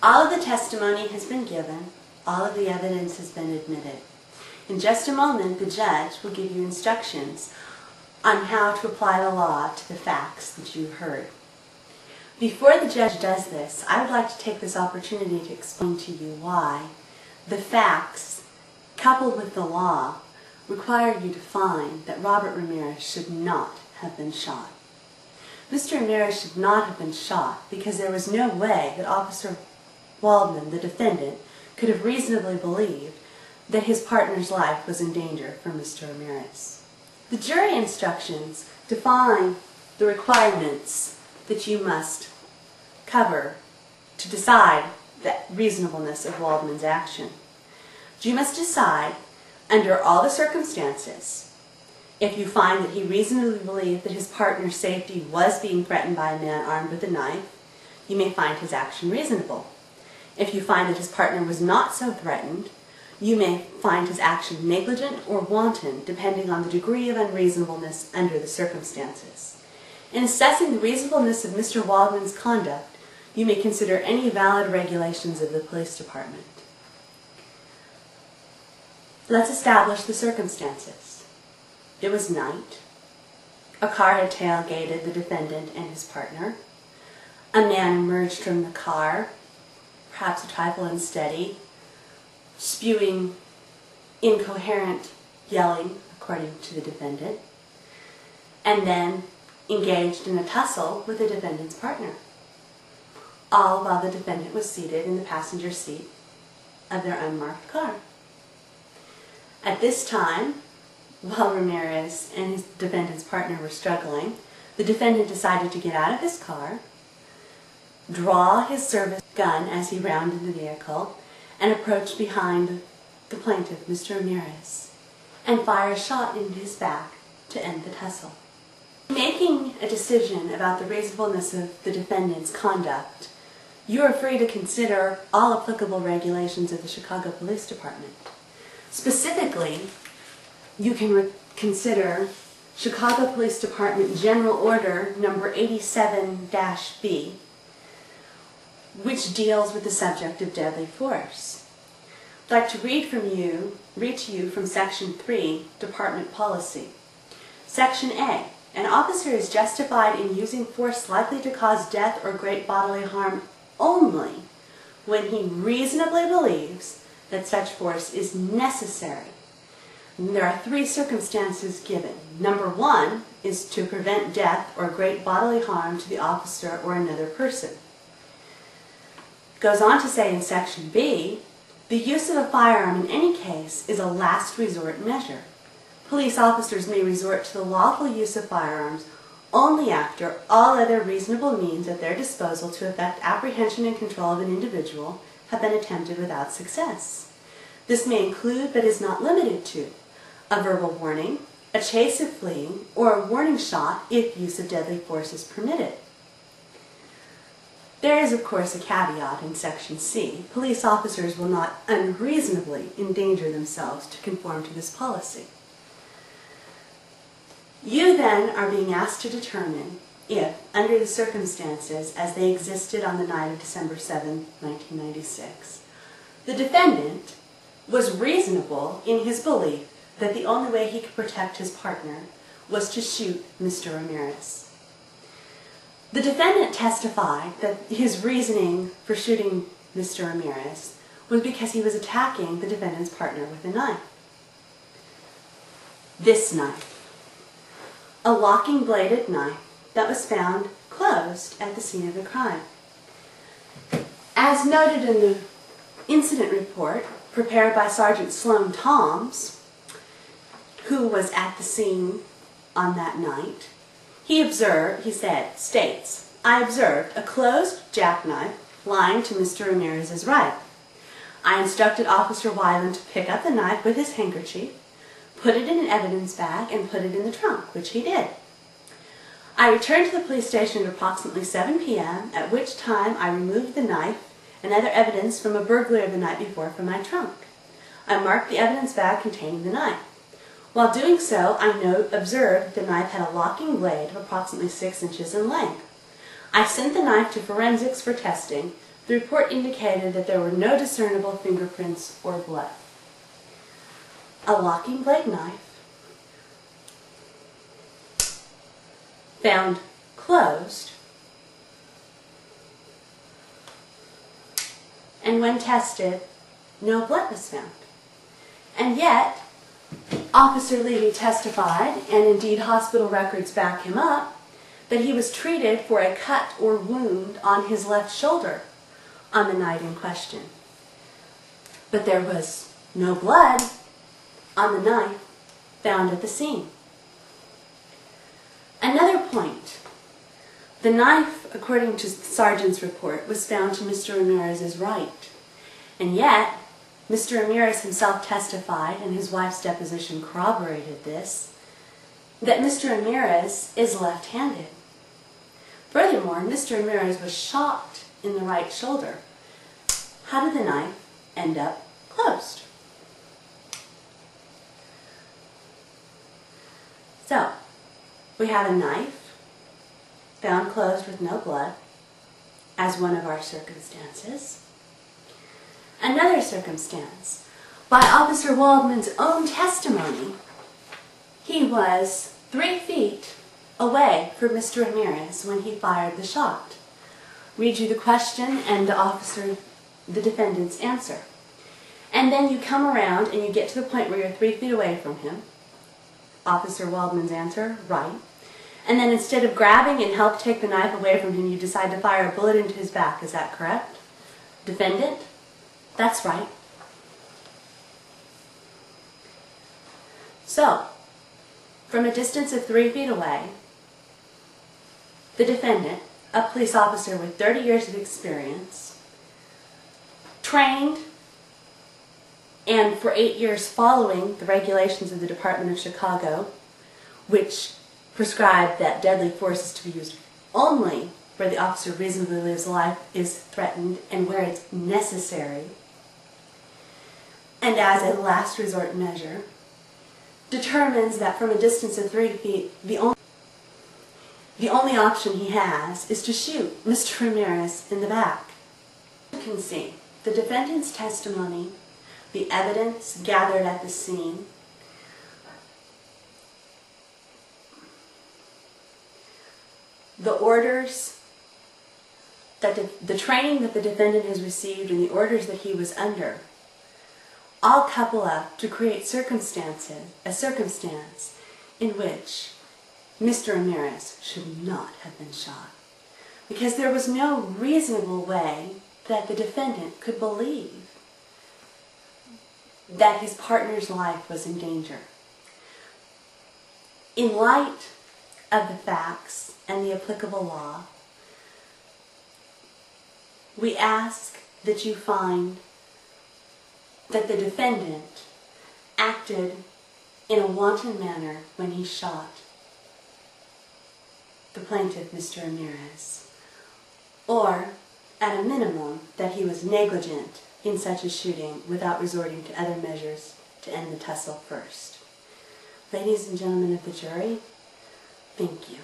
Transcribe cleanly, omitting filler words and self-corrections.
All of the testimony has been given. All of the evidence has been admitted. In just a moment, the judge will give you instructions on how to apply the law to the facts that you've heard. Before the judge does this, I would like to take this opportunity to explain to you why the facts, coupled with the law, require you to find that Robert Ramirez should not have been shot. Mr. Ramirez should not have been shot because there was no way that Officer Waldman, the defendant, could have reasonably believed that his partner's life was in danger for Mr. Ramirez. The jury instructions define the requirements that you must cover to decide the reasonableness of Waldman's action. You must decide, under all the circumstances, if you find that he reasonably believed that his partner's safety was being threatened by a man armed with a knife, you may find his action reasonable. If you find that his partner was not so threatened, you may find his action negligent or wanton, depending on the degree of unreasonableness under the circumstances. In assessing the reasonableness of Mr. Waldman's conduct, you may consider any valid regulations of the police department. Let's establish the circumstances. It was night. A car had tailgated the defendant and his partner. A man emerged from the car, perhaps a trifle unsteady, spewing incoherent yelling, according to the defendant, and then engaged in a tussle with the defendant's partner, all while the defendant was seated in the passenger seat of their unmarked car. At this time, while Ramirez and his defendant's partner were struggling, the defendant decided to get out of his car, draw his service gun as he rounded the vehicle, and approach behind the plaintiff, Mr. Ramirez, and fire a shot into his back to end the tussle. Making a decision about the reasonableness of the defendant's conduct, you are free to consider all applicable regulations of the Chicago Police Department. Specifically, you can consider Chicago Police Department General Order number 87-B, which deals with the subject of deadly force. I'd like to read to you from Section 3, Department Policy. Section A. An officer is justified in using force likely to cause death or great bodily harm only when he reasonably believes that such force is necessary. And there are three circumstances given. Number one is to prevent death or great bodily harm to the officer or another person. Goes on to say in Section B, the use of a firearm in any case is a last resort measure. Police officers may resort to the lawful use of firearms only after all other reasonable means at their disposal to effect apprehension and control of an individual have been attempted without success. This may include, but is not limited to, a verbal warning, a chase of fleeing, or a warning shot if use of deadly force is permitted. There is, of course, a caveat in Section C. Police officers will not unreasonably endanger themselves to conform to this policy. You then are being asked to determine if, under the circumstances as they existed on the night of December 7, 1996, the defendant was reasonable in his belief that the only way he could protect his partner was to shoot Mr. Ramirez. The defendant testified that his reasoning for shooting Mr. Ramirez was because he was attacking the defendant's partner with a knife. This knife. A locking bladed knife that was found closed at the scene of the crime. As noted in the incident report prepared by Sergeant Sloan Toms, who was at the scene on that night, he states, I observed a closed jackknife lying to Mr. Ramirez's right. I instructed Officer Weiland to pick up the knife with his handkerchief, put it in an evidence bag, and put it in the trunk, which he did. I returned to the police station at approximately 7 p.m., at which time I removed the knife and other evidence from a burglary of the night before from my trunk. I marked the evidence bag containing the knife. While doing so, I observed that the knife had a locking blade of approximately 6 inches in length. I sent the knife to forensics for testing, The report indicated that there were no discernible fingerprints or blood. A locking blade knife found closed, and when tested, no blood was found. And yet, Officer Levy testified, and indeed hospital records back him up, that he was treated for a cut or wound on his left shoulder on the night in question. But there was no blood on the knife found at the scene. Another point. The knife, according to the sergeant's report, was found to Mr. Ramirez's right. And yet, Mr. Ramirez himself testified, and his wife's deposition corroborated this, that Mr. Ramirez is left-handed. Furthermore, Mr. Ramirez was shot in the right shoulder. How did the knife end up closed? So, we have a knife found closed with no blood as one of our circumstances. Another circumstance, by Officer Waldman's own testimony, he was 3 feet away from Mr. Ramirez when he fired the shot. Read you the question and the defendant's answer. And then you come around and you get to the point where you're 3 feet away from him. Officer Waldman's answer, right. And then instead of grabbing and help take the knife away from him, you decide to fire a bullet into his back. Is that correct? Defendant? That's right. So, from a distance of 3 feet away, the defendant, a police officer with 30 years of experience, trained and for 8 years following the regulations of the Department of Chicago, which prescribed that deadly force is to be used only where the officer reasonably lives life is threatened and where it's necessary, and as a last resort measure, determines that from a distance of 3 feet, the only option he has is to shoot Mr. Ramirez in the back. You can see the defendant's testimony, the evidence gathered at the scene, the orders, that the training that the defendant has received and the orders that he was under, all couple up to create a circumstance in which Mr. Ramirez should not have been shot. Because there was no reasonable way that the defendant could believe that his partner's life was in danger. In light of the facts and the applicable law, we ask that you find that the defendant acted in a wanton manner when he shot the plaintiff, Mr. Ramirez, or at a minimum that he was negligent in such a shooting without resorting to other measures to end the tussle first. Ladies and gentlemen of the jury, thank you.